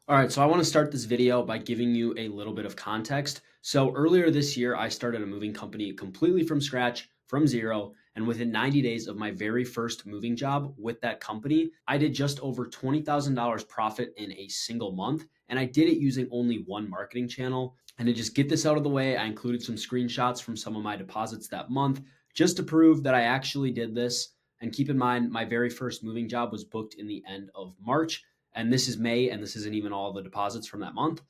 All right, so I want to start this video by giving you a little bit of context. So earlier this year, I started a moving company completely from scratch, from zero. And within 90 days of my very first moving job with that company, I did just over $20,000 profit in a single month. And I did it using only one marketing channel. And to just get this out of the way, I included some screenshots from some of my deposits that month just to prove that I actually did this. And keep in mind, my very first moving job was booked in the end of March. And this is May, and this isn't even all the deposits from that month.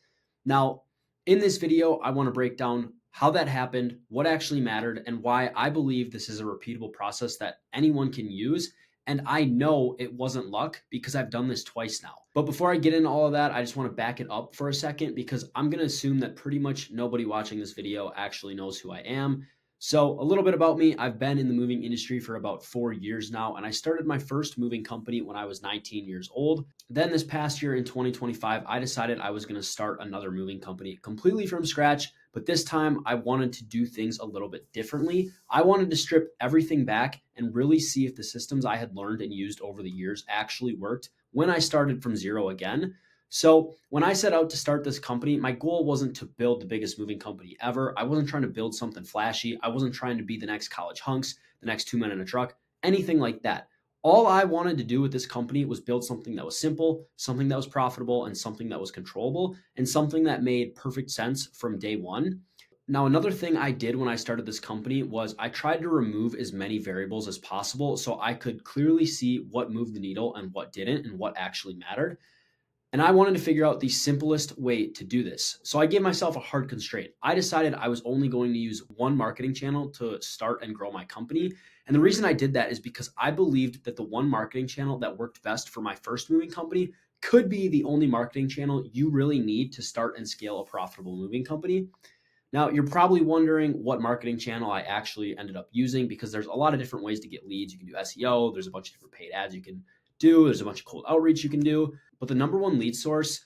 Now, in this video, I want to break down how that happened, what actually mattered, and why I believe this is a repeatable process that anyone can use. And I know it wasn't luck because I've done this twice now. But before I get into all of that, I just want to back it up for a second because I'm going to assume that pretty much nobody watching this video actually knows who I am. So, a little bit about me. I've been in the moving industry for about 4 years now, and I started my first moving company when I was 19 years old. Then, this past year in 2025, I decided I was going to start another moving company completely from scratch, but this time I wanted to do things a little bit differently. I wanted to strip everything back and really see if the systems I had learned and used over the years actually worked when I started from zero again. So, when I set out to start this company, my goal wasn't to build the biggest moving company ever. I wasn't trying to build something flashy. I wasn't trying to be the next college hunks, the next two men in a truck, anything like that. All I wanted to do with this company was build something that was simple, something that was profitable, and something that was controllable, and something that made perfect sense from day one. Now, another thing I did when I started this company was I tried to remove as many variables as possible so I could clearly see what moved the needle and what didn't and what actually mattered. And I wanted to figure out the simplest way to do this. So I gave myself a hard constraint. I decided I was only going to use one marketing channel to start and grow my company. And the reason I did that is because I believed that the one marketing channel that worked best for my first moving company could be the only marketing channel you really need to start and scale a profitable moving company. Now, you're probably wondering what marketing channel I actually ended up using because there's a lot of different ways to get leads. You can do SEO, there's a bunch of different paid ads you can do, there's a bunch of cold outreach you can do. But the number one lead source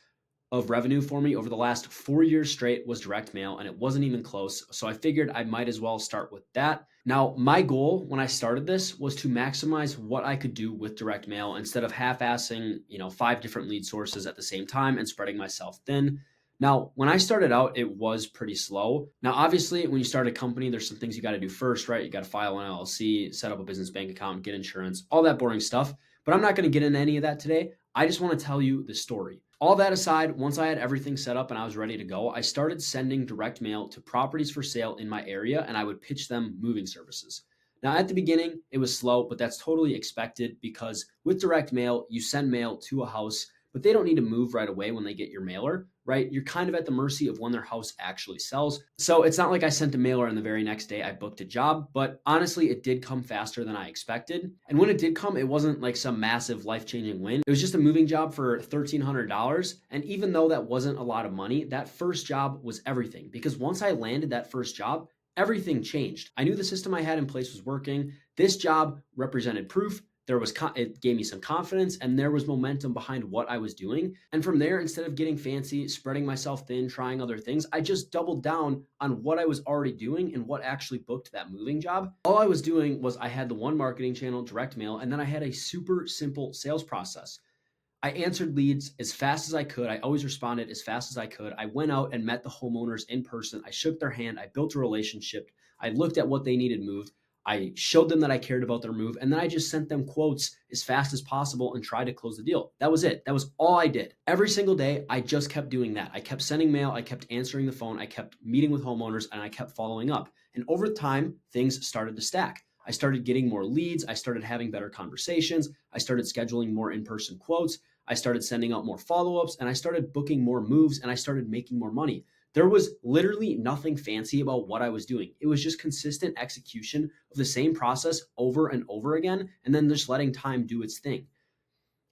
of revenue for me over the last 4 years straight was direct mail, and it wasn't even close. So I figured I might as well start with that. Now, my goal when I started this was to maximize what I could do with direct mail instead of half-assing, 5 different lead sources at the same time and spreading myself thin. Now, when I started out, it was pretty slow. Now, obviously, when you start a company, there's some things you got to do first, right? You got to file an LLC, set up a business bank account, get insurance, all that boring stuff. But I'm not going to get into any of that today. I just want to tell you the story. All that aside, once I had everything set up and I was ready to go, I started sending direct mail to properties for sale in my area and I would pitch them moving services. Now, at the beginning, it was slow, but that's totally expected because with direct mail, you send mail to a house, but they don't need to move right away when they get your mailer, right? You're kind of at the mercy of when their house actually sells. So it's not like I sent a mailer and the very next day I booked a job, but honestly, it did come faster than I expected. And when it did come, it wasn't like some massive life-changing win. It was just a moving job for $1,300. And even though that wasn't a lot of money, that first job was everything because once I landed that first job, everything changed. I knew the system I had in place was working. This job represented proof. It gave me some confidence and there was momentum behind what I was doing. And from there, instead of getting fancy, spreading myself thin, trying other things, I just doubled down on what I was already doing and what actually booked that moving job. All I was doing was I had the one marketing channel, direct mail, and then I had a super simple sales process. I answered leads as fast as I could. I always responded as fast as I could. I went out and met the homeowners in person. I shook their hand. I built a relationship. I looked at what they needed moved. I showed them that I cared about their move. And then I just sent them quotes as fast as possible and tried to close the deal. That was it. That was all I did. Every single day, I just kept doing that. I kept sending mail. I kept answering the phone. I kept meeting with homeowners and I kept following up. And over time, things started to stack. I started getting more leads. I started having better conversations. I started scheduling more in-person quotes. I started sending out more follow-ups and I started booking more moves and I started making more money. There was literally nothing fancy about what I was doing. It was just consistent execution of the same process over and over again, and then just letting time do its thing.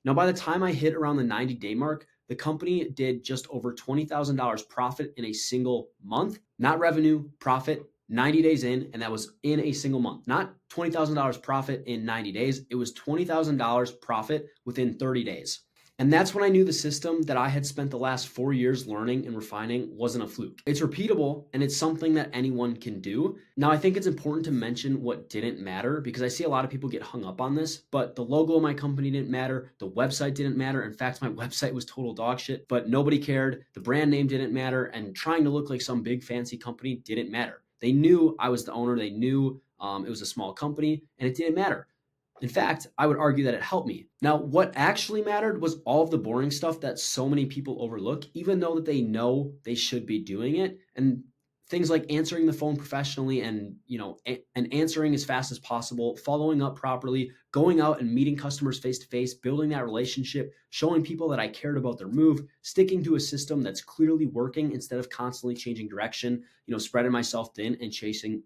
Now, by the time I hit around the 90-day mark, the company did just over $20,000 profit in a single month, not revenue, profit, 90 days in, and that was in a single month. Not $20,000 profit in 90 days. It was $20,000 profit within 30 days. And that's when I knew the system that I had spent the last 4 years learning and refining wasn't a fluke. It's repeatable and it's something that anyone can do. Now, I think it's important to mention what didn't matter because I see a lot of people get hung up on this, but the logo of my company didn't matter. The website didn't matter. In fact, my website was total dog shit, but nobody cared. The brand name didn't matter. And trying to look like some big fancy company didn't matter. They knew I was the owner. They knew it was a small company and it didn't matter. In fact, I would argue that it helped me. Now, what actually mattered was all of the boring stuff that so many people overlook, even though that they know they should be doing it. And things like answering the phone professionally and, and answering as fast as possible, following up properly, going out and meeting customers face to face, building that relationship, showing people that I cared about their move, sticking to a system that's clearly working instead of constantly changing direction, spreading myself thin and chasing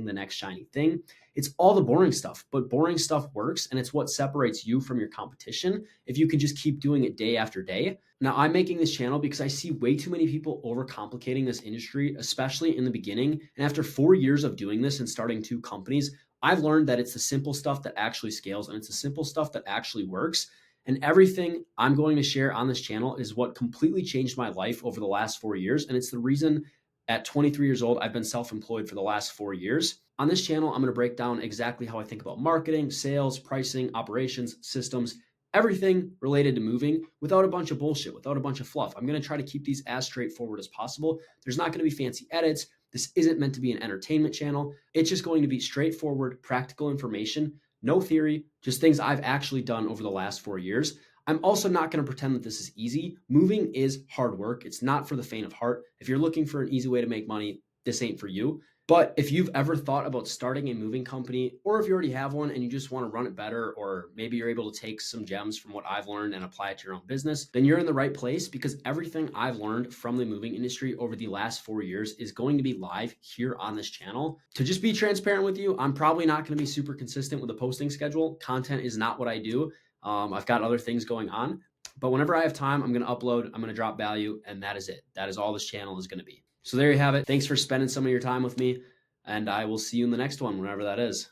the next shiny thing. It's all the boring stuff, but boring stuff works and it's what separates you from your competition if you can just keep doing it day after day. Now, I'm making this channel because I see way too many people overcomplicating this industry, especially in the beginning. And after 4 years of doing this and starting 2 companies, I've learned that it's the simple stuff that actually scales and it's the simple stuff that actually works. And everything I'm going to share on this channel is what completely changed my life over the last 4 years. And it's the reason at 23 years old, I've been self-employed for the last 4 years. On this channel, I'm going to break down exactly how I think about marketing, sales, pricing, operations, systems, everything related to moving without a bunch of bullshit, without a bunch of fluff. I'm going to try to keep these as straightforward as possible. There's not going to be fancy edits. This isn't meant to be an entertainment channel. It's just going to be straightforward, practical information, no theory, just things I've actually done over the last 4 years. I'm also not going to pretend that this is easy. Moving is hard work. It's not for the faint of heart. If you're looking for an easy way to make money, this ain't for you. But if you've ever thought about starting a moving company, or if you already have one and you just want to run it better, or maybe you're able to take some gems from what I've learned and apply it to your own business, then you're in the right place because everything I've learned from the moving industry over the last 4 years is going to be live here on this channel. To just be transparent with you, I'm probably not going to be super consistent with the posting schedule. Content is not what I do. I've got other things going on, but whenever I have time, I'm going to upload, I'm going to drop value, and that is it. That is all this channel is going to be. So there you have it. Thanks for spending some of your time with me, and I will see you in the next one, whenever that is.